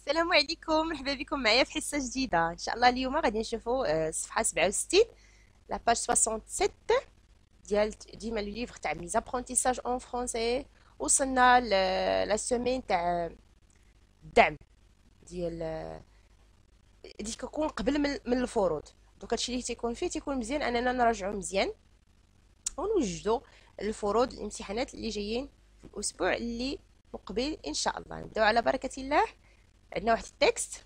السلام عليكم، مرحبا بكم معايا في حصة جديدة. إن شاء الله اليوم غادي نشوفوا صفحة 67 لا باج 67 ديال ديما لو ليفغ تاع ميز ابرونتيساج اون فرونسي. وصلنا لا سيمين تاع الدعم ديال اللي كيكون قبل من الفروض. دوك هادشي اللي تيكون فيه تيكون مزيان اننا نراجعو مزيان ونوجدوا الفروض الامتحانات اللي جايين في الاسبوع اللي مقبل ان شاء الله. نبداو على بركة الله. عندنا واحد التكست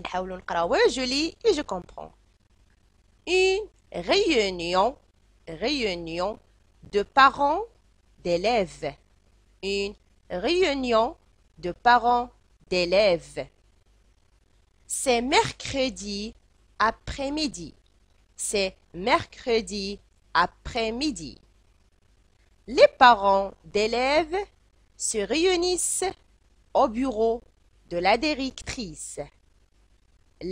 نحاولوا نقراوه. Je lis et je comprends. Une réunion de parents d'élèves. Une réunion de parents d'élèves. C'est mercredi après-midi. C'est mercredi après-midi. Les parents d'élèves se réunissent au bureau de la directrice.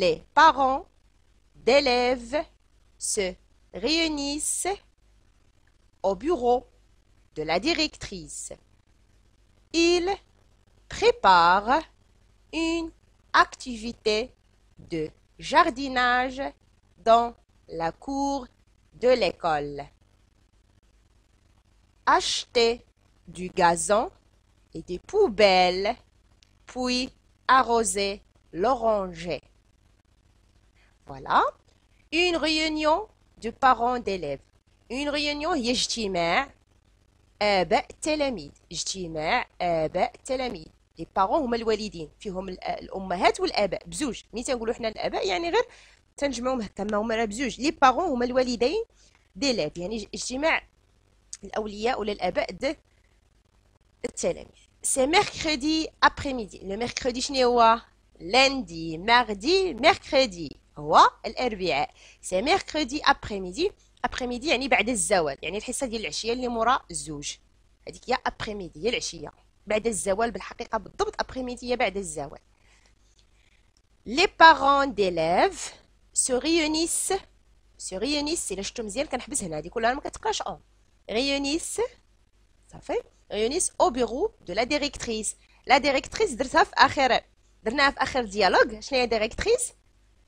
Les parents d'élèves se réunissent au bureau de la directrice. Ils préparent une activité de jardinage dans la cour de l'école. Acheter du gazon et des poubelles, puis arroser l'oranger. Voilà. Une réunion de parents d'élèves. Une réunion هي اجتماع آباء التلاميذ. اجتماع آباء التلاميذ. لي بارون هما الوالدين، فيهم الأمهات والآباء بزوج. ملي تنقولوا حنا الآباء يعني غير تنجمعوهم هكا، ما هما راه بزوج. لي بارون هما الوالدين ديليف، يعني اجتماع الأولياء ولا الآباء د التلاميذ. سي ميركريدي ابري ميدي. لو ميركريدي شنو هو؟ لندي، ماردي، ميركريدي هو الاربعاء. سي ميركريدي ابري ميدي. ابري ميدي يعني بعد الزوال، يعني الحصه ديال العشيه اللي مورا الزوج، هذيك هي ابري ميدي، هي العشيه بعد الزوال. بالحقيقه بالضبط ابري ميدي هي بعد الزوال. لي بارون ديليف سو ريونيس. سو ريونيس الا شفتو مزيان كنحبس هنا، هذه كلها ما كتقراش اون. ريونيس صافي. ريونيس او بيرو دو لا ديريكتريس. لا ديريكتريس درناها في اخر ديالوج. شنو هي ديريكتريس؟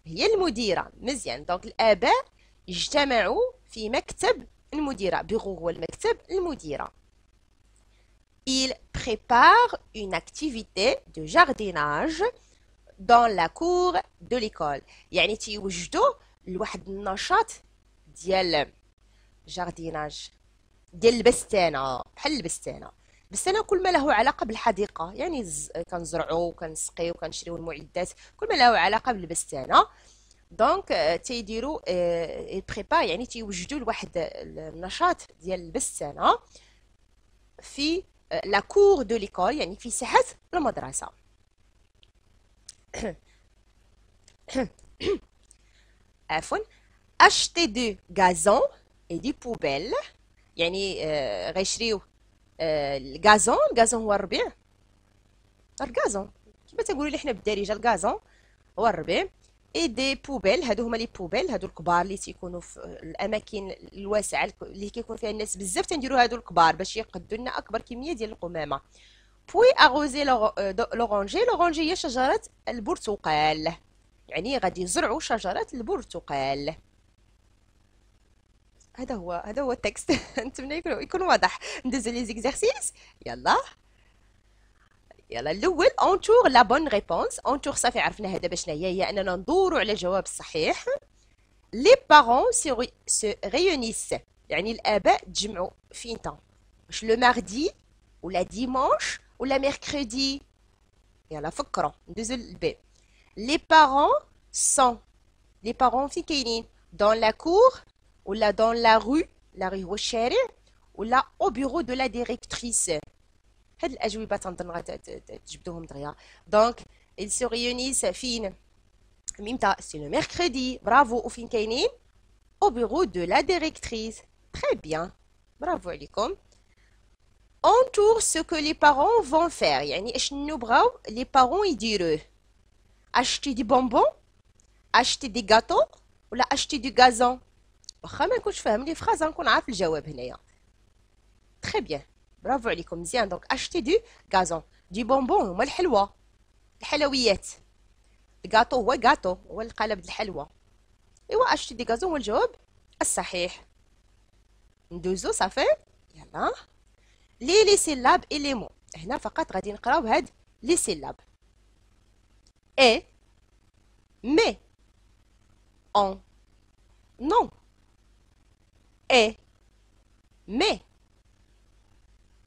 هي المديره. مزيان. دونك الاباء اجتمعوا في مكتب المديره. بيرو هو المكتب، المديره. Il prépare une activité de jardinage dans la cour de l'école. يعني تيوجدوا لواحد النشاط ديال جارديناج، ديال البستانه، بحال البستانه. البستانه كل ما له علاقه بالحديقه، يعني كنزرعوا وكنسقيو وكنشريو المعدات، كل ما له علاقه بالبستانه. دونك تيديروا بريبار، يعني تيوجدوا لواحد النشاط ديال البستانه في لا كور دو ليكول، يعني في ساحه المدرسه. عفوا. acheter du gazon et des poubelles، يعني غيشريو الغازون. الغازون هو الربيع، الغازون كيما تنقولوا لي حنا بالدارجه. الغازون هو الربيع. اي دي بوبيل، هادو هما لي بوبيل، هادو الكبار اللي تيكونوا في الاماكن الواسعه اللي كيكون فيها الناس بزاف، تنديروا هادو الكبار باش يقدوا لنا اكبر كميه ديال القمامه. بوي اغوزي لورانجي. لورانجي هي شجره البرتقال، يعني غادي يزرعوا شجره البرتقال. هذا هو التكست. نتمنى يكون واضح. ندوزو لي زيكزارسيس. يلا الاول اونتور لا بون ريبونس. اونتور صافي عرفنا هذا باش هي اننا ندوروا على الجواب الصحيح. لي بارون سو ريونيس، يعني الاباء تجمعوا فين؟ واش لو ماردي ولا ديمانش ولا ميركريدي؟ يلا فكروا. ندوزو للبي. لي بارون سون، لي بارون فين كاينين؟ دون لا كور ولا دون لا رو؟ لا رو هو الشارع، ولا او بيرو دو لا ديريكتريس؟ هاد الاجوبه تنظن غتجبدوهم دغيا. دونك ils se réunissent فين؟ ميمتا سي لو ميركريدي. برافو. وفين كاينين؟ au bureau de la directrice. très bien، برافو عليكم. entoure ce que les parents vont faire، يعني اشنو بغاو لي بارون يديروه؟ acheter des bonbons، acheter des gâteaux، ولا acheter du gazon؟ واخا ما نكونش فاهم لي فراز نكون عارف الجواب هنايا. très bien، برافو عليكم. مزيان. دونك acheter du gazon. du bonbon هما الحلوى، الحلويات. الجاتو هو جاتو، هو القالب الحلوى. ايوا اشتي دي غازون هو الجواب الصحيح. ندوزو صافي. يلا لي سيلاب اي لي مو. هنا فقط غادي نقراو هاد لي سيلاب. اي مي اون نون. اي مي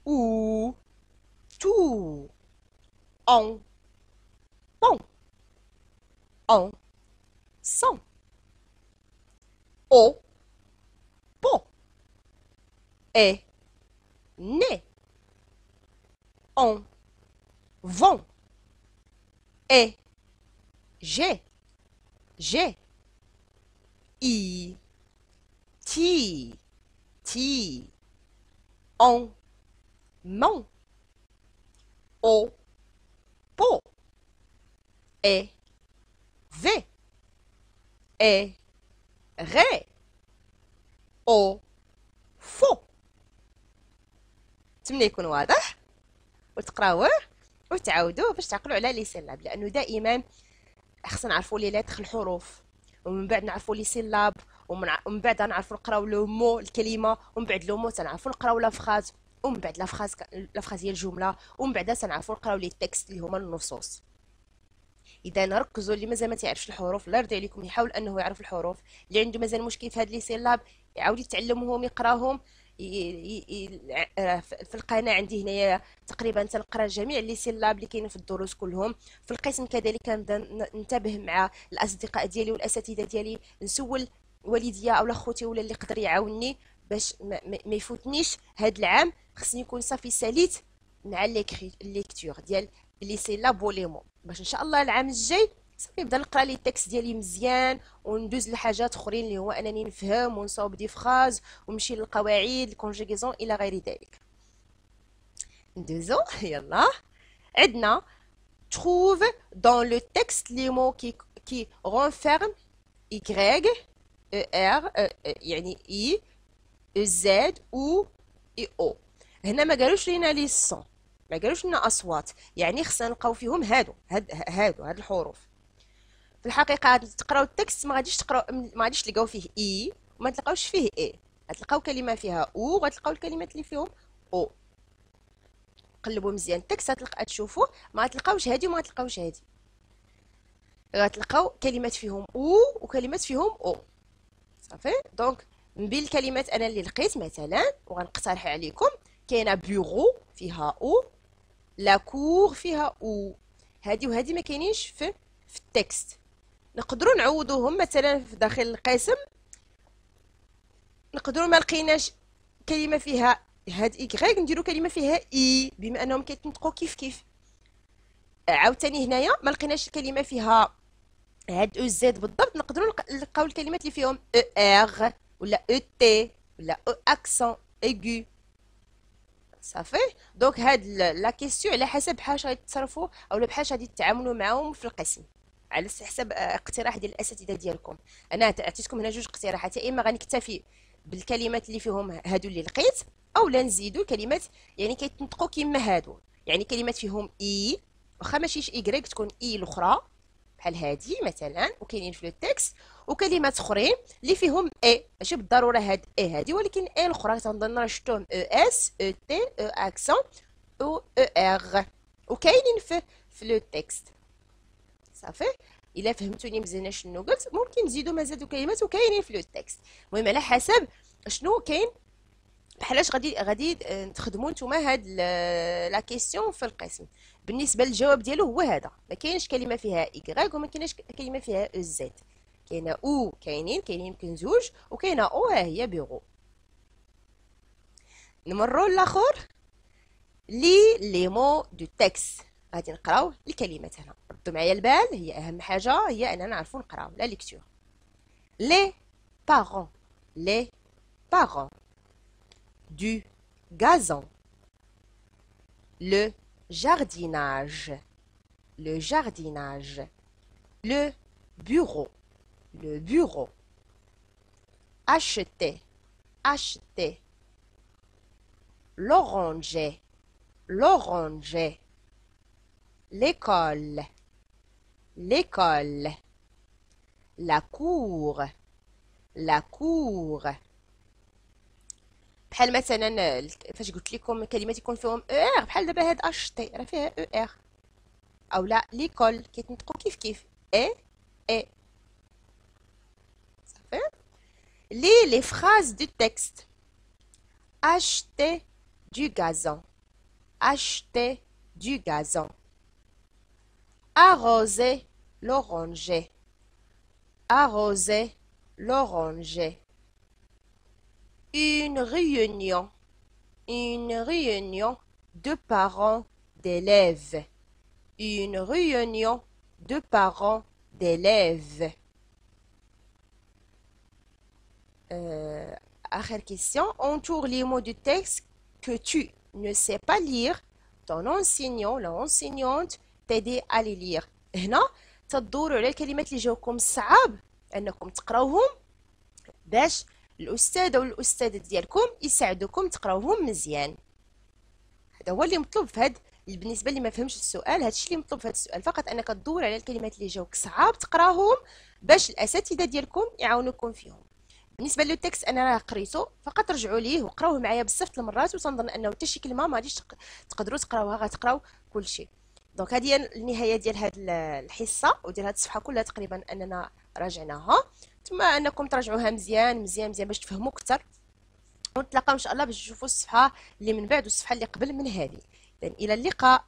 ou tout en bon en sans au pot et né en vent et j'ai i ti en mon au pot et v et ré au faux. تمنى يكون واضح وتقراوه وتعاودوه باش تعقلوا على لي سيلاب، لانه دائما خصنا نعرفوا لي لتر الحروف، ومن بعد نعرفوا لي سيلاب، ومن بعد نعرفوا نقراو لو مو الكلمه، ومن بعد لو مو تنعرفوا نقراو لا فراز، ومن بعد لا فراز هي الجمله، ومن بعد تنعرفوا نقراو لي تكست اللي هما النصوص. اذا ركزوا اللي مازال ما تعرفش الحروف الله يرضي عليكم يحاول انه يعرف الحروف، اللي عنده مازال مشكل في هاد لي سيلاب يعاود يتعلمهم يقراهم. في القناه عندي هنايا تقريبا تنقرا جميع لي سيلاب اللي كاينين في الدروس كلهم. في القسم كذلك كنبدا ننتبه مع الاصدقاء ديالي والاساتذه ديالي، نسول والديا او خوتي ولا اللي يقدر يعاونني باش ما يفوتنيش هاد العام. خصني يكون صافي ساليت مع ليكتور ديال لي سيلاب ولي مو، باش ان شاء الله العام الجاي صافي نبدا نقرا لي التكست ديالي مزيان، وندوز لحاجات اخرين اللي هو انني نفهم ونصاوب دي فراز ونمشي للقواعد الكونجيغيزون الى غير ذلك. ندوزو يلا. عندنا trouve dans le texte les mots qui renferment y er يعني i z ou i o. هنا ما قالوش لينا لي الصون، ما قالوش لنا اصوات، يعني خصنا نلقاو فيهم هاد الحروف. في الحقيقه تقراو التكست ما غاديش تلقاو فيه اي وما تلقاوش فيه اي، غتلقاو كلمه فيها او وغتلقاو الكلمات اللي فيهم او. قلبوا مزيان التكست تشوفوه، ما غتلقاوش هادي وما غتلقاوش هادي، غتلقاو كلمات فيهم او وكلمات فيهم او. صافي دونك من بين الكلمات انا اللي لقيت مثلا وغنقترح عليكم، كاينه بيرو فيها او، لا كور فيها او. هادي وهادي ما كاينينش في التكست، نقدروا نعوضوهم مثلا في داخل القسم. نقدروا ما لقيناش كلمه فيها هاد ايكغيك نديروا كلمه فيها اي، بما انهم كيتنطقوا كيف. عاوتاني هنايا ما لقيناش الكلمه فيها هاد او زد بالضبط، نقدروا نلقاو الكلمات اللي فيهم او ار ولا او تي ولا او اكسون ايغو. صافي دونك هاد لا كيسيون على حسب بحاش غيتصرفوا او بحاش غادي تتعاملوا معاهم في القسم، على حسب اقتراح ديال الاساتذه ديالكم. انا عطيتكم هنا جوج اقتراحات، يا اما غنكتفي بالكلمات اللي فيهم هادو اللي لقيت، او لا نزيدوا كلمات يعني كيتنطقوا كيما هادو، يعني كلمات فيهم اي واخا ماشيش ايغريك تكون اي الاخرى بحال هادي مثلا وكاينين في التكست، وكلمات اخرين اللي فيهم اي ماشي بالضروره هاد اي هادي، ولكن اي الاخرى تنظن راه شفتوهم او اس او تي او اكسون او او ار وكاينين في لو تكست. صافي الا فهمتوني مزيان شنو قلت ممكن نزيدوا مزادوا كلمات وكاينين في لو تكست. المهم على حسب شنو كاين بحالاش غادي تخدموا نتوما هاد لا كيسيون في القسم. بالنسبه للجواب ديالو هو هذا، ما كاينش كلمه فيها ايغريك وما كاينش كلمه فيها او زد، كاينه او كاينين يمكن زوج، وكاينه او ها هي بيغو. نمروا للاخر لي مو دو تكست، غادي نقراو الكلمات هنا. ردوا معايا البال، هي اهم حاجه هي اننا نعرفوا نقراو لا ليكتور. لي بارون لي بارون du gazon, le jardinage, le bureau, acheter, l'oranger, l'école, l'école. La cour. La cour. بحال مثلا فاش قلت لكم كلمات يكون فيهم او ار بحال دابا هاد اشتي راه فيها او ار او لا ليكول كيتنطقوا كيف اي صافي. لي phrases du texte. Acheter du gazon. Acheter du gazon. Arroser l'oranger. Arroser l'oranger. Une réunion. Une réunion de parents d'élèves. Une réunion de parents d'élèves. Autre question. Entoure les mots du texte que tu ne sais pas lire. Ton enseignant, l'enseignante t'aider à les lire. هنا تدوروا على الكلمات اللي جاوكم صعاب انكم تقراوهم باش الاستاذ او الاستاذه ديالكم يساعدوكم تقراوهم مزيان. هذا هو اللي مطلوب في هذا بالنسبه اللي ما فهمش السؤال. هادشي اللي مطلوب في هذا السؤال فقط انك تدور على الكلمات اللي جاوك صعاب تقراهم باش الاساتذه ديالكم يعاونوكم فيهم. بالنسبه للتكست انا راه قريته فقط رجعوا ليه وقراوه معايا بزاف المرات وتنظن انه حتى شي كلمه ما غاديش تقدروا تقراوها غتقراو كلشي. دونك هذه هي النهايه ديال هذه الحصه وديال هذه الصفحه كلها تقريبا اننا راجعناها. ثم انكم تراجعوها مزيان باش تفهموا اكثر ونتلاقاو ان شاء الله باش نشوفوا الصفحه اللي من بعد والصفحه اللي قبل من هذه. الى اللقاء.